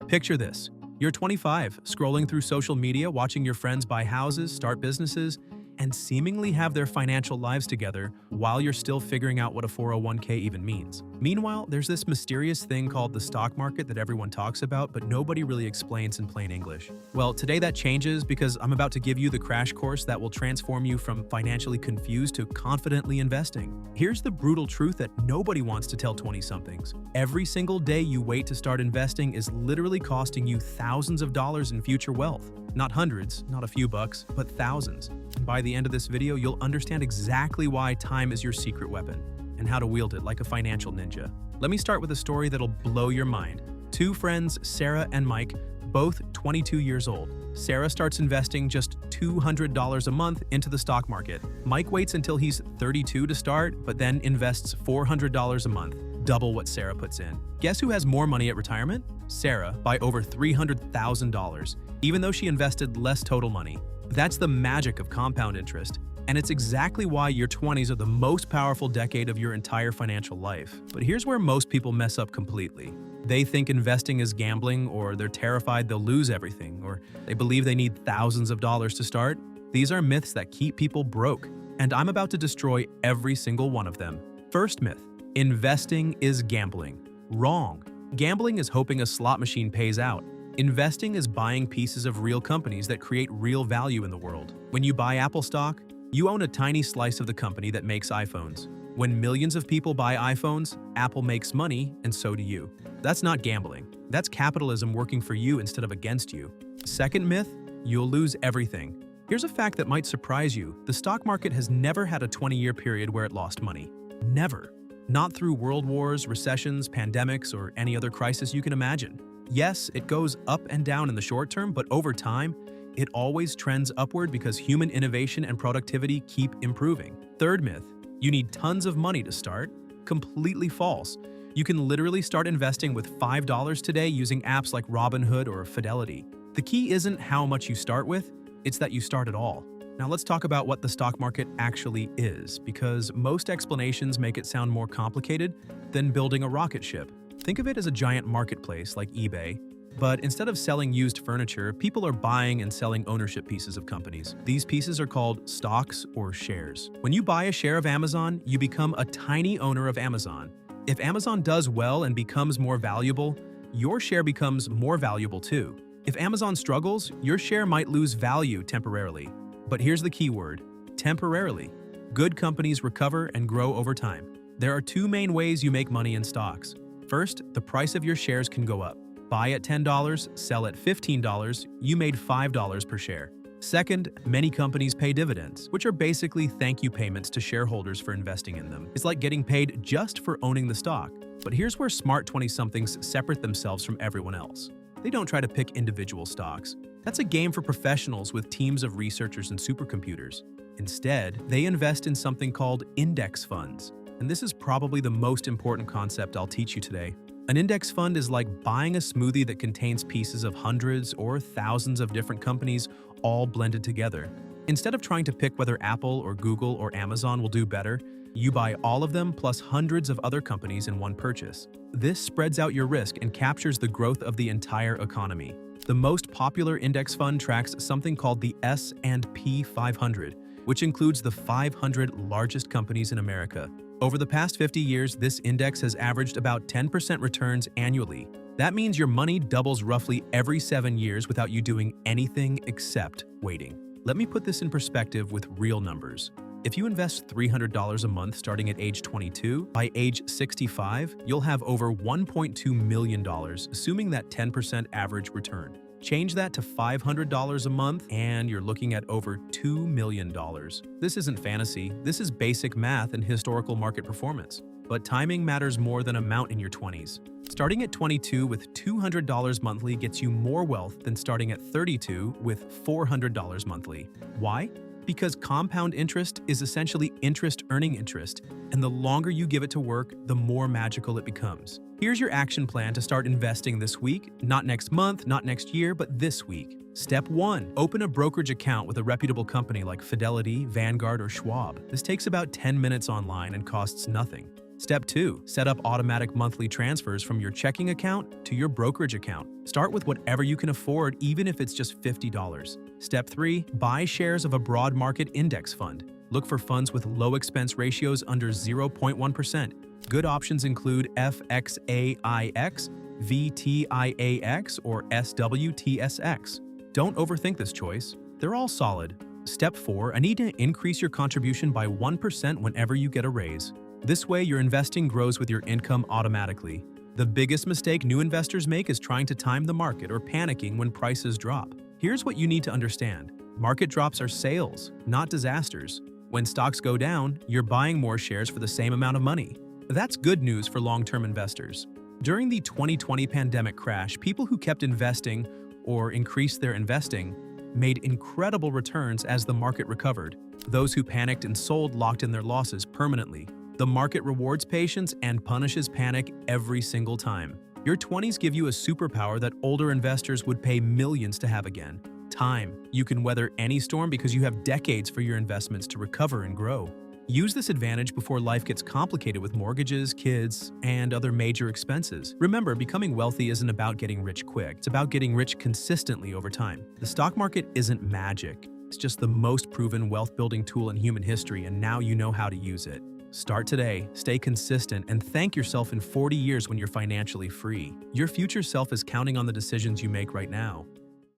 Picture this. You're 25, scrolling through social media, watching your friends buy houses, start businesses, and seemingly have their financial lives together while you're still figuring out what a 401k even means. Meanwhile, there's this mysterious thing called the stock market that everyone talks about, but nobody really explains in plain English. Well, today that changes because I'm about to give you the crash course that will transform you from financially confused to confidently investing. Here's the brutal truth that nobody wants to tell 20-somethings. Every single day you wait to start investing is literally costing you thousands of dollars in future wealth. Not hundreds, not a few bucks, but thousands. And by the end of this video, you'll understand exactly why time is your secret weapon and how to wield it like a financial ninja. Let me start with a story that'll blow your mind. Two friends, Sarah and Mike, both 22 years old. Sarah starts investing just $200 a month into the stock market. Mike waits until he's 32 to start, but then invests $400 a month, double what Sarah puts in. Guess who has more money at retirement? Sarah, by over $300,000, even though she invested less total money. That's the magic of compound interest, and it's exactly why your 20s are the most powerful decade of your entire financial life. But here's where most people mess up completely. They think investing is gambling, or they're terrified they'll lose everything, or they believe they need thousands of dollars to start. These are myths that keep people broke, and I'm about to destroy every single one of them. First myth: investing is gambling. Wrong. Gambling is hoping a slot machine pays out. Investing is buying pieces of real companies that create real value in the world. When you buy Apple stock, you own a tiny slice of the company that makes iPhones. When millions of people buy iPhones, Apple makes money, and so do you. That's not gambling. That's capitalism working for you instead of against you. Second myth: you'll lose everything. Here's a fact that might surprise you. The stock market has never had a 20-year period where it lost money. Never. Not through world wars, recessions, pandemics, or any other crisis you can imagine. Yes, it goes up and down in the short term, but over time, it always trends upward because human innovation and productivity keep improving. Third myth: you need tons of money to start. Completely false. You can literally start investing with $5 today using apps like Robinhood or Fidelity. The key isn't how much you start with, it's that you start at all. Now let's talk about what the stock market actually is, because most explanations make it sound more complicated than building a rocket ship. Think of it as a giant marketplace like eBay, but instead of selling used furniture, people are buying and selling ownership pieces of companies. These pieces are called stocks or shares. When you buy a share of Amazon, you become a tiny owner of Amazon. If Amazon does well and becomes more valuable, your share becomes more valuable too. If Amazon struggles, your share might lose value temporarily. But here's the key word: temporarily. Good companies recover and grow over time. There are two main ways you make money in stocks. First, the price of your shares can go up. Buy at $10, sell at $15, you made $5 per share. Second, many companies pay dividends, which are basically thank you payments to shareholders for investing in them. It's like getting paid just for owning the stock. But here's where smart 20-somethings separate themselves from everyone else. They don't try to pick individual stocks. That's a game for professionals with teams of researchers and supercomputers. Instead, they invest in something called index funds. And this is probably the most important concept I'll teach you today. An index fund is like buying a smoothie that contains pieces of hundreds or thousands of different companies all blended together. Instead of trying to pick whether Apple or Google or Amazon will do better, you buy all of them plus hundreds of other companies in one purchase. This spreads out your risk and captures the growth of the entire economy. The most popular index fund tracks something called the S&P 500, which includes the 500 largest companies in America. Over the past 50 years, this index has averaged about 10% returns annually. That means your money doubles roughly every 7 years without you doing anything except waiting. Let me put this in perspective with real numbers. If you invest $300 a month starting at age 22, by age 65, you'll have over $1.2 million, assuming that 10% average return. Change that to $500 a month, and you're looking at over $2 million. This isn't fantasy, this is basic math and historical market performance. But timing matters more than amount in your 20s. Starting at 22 with $200 monthly gets you more wealth than starting at 32 with $400 monthly. Why? Because compound interest is essentially interest earning interest, and the longer you give it to work, the more magical it becomes. Here's your action plan to start investing this week, not next month, not next year, but this week. Step 1. Open a brokerage account with a reputable company like Fidelity, Vanguard, or Schwab. This takes about 10 minutes online and costs nothing. Step 2. Set up automatic monthly transfers from your checking account to your brokerage account. Start with whatever you can afford, even if it's just $50. Step 3. Buy shares of a broad market index fund. Look for funds with low expense ratios under 0.1%. Good options include FXAIX, VTIAX, or SWTSX. Don't overthink this choice. They're all solid. Step 4. I need to increase your contribution by 1% whenever you get a raise. This way, your investing grows with your income automatically. The biggest mistake new investors make is trying to time the market or panicking when prices drop. Here's what you need to understand. Market drops are sales, not disasters. When stocks go down, you're buying more shares for the same amount of money. That's good news for long-term investors. During the 2020 pandemic crash, people who kept investing or increased their investing made incredible returns as the market recovered. Those who panicked and sold locked in their losses permanently. The market rewards patience and punishes panic every single time. Your 20s give you a superpower that older investors would pay millions to have again. Time. You can weather any storm because you have decades for your investments to recover and grow. Use this advantage before life gets complicated with mortgages, kids, and other major expenses. Remember, becoming wealthy isn't about getting rich quick. It's about getting rich consistently over time. The stock market isn't magic. It's just the most proven wealth-building tool in human history, and now you know how to use it. Start today, stay consistent, and thank yourself in 40 years when you're financially free. Your future self is counting on the decisions you make right now.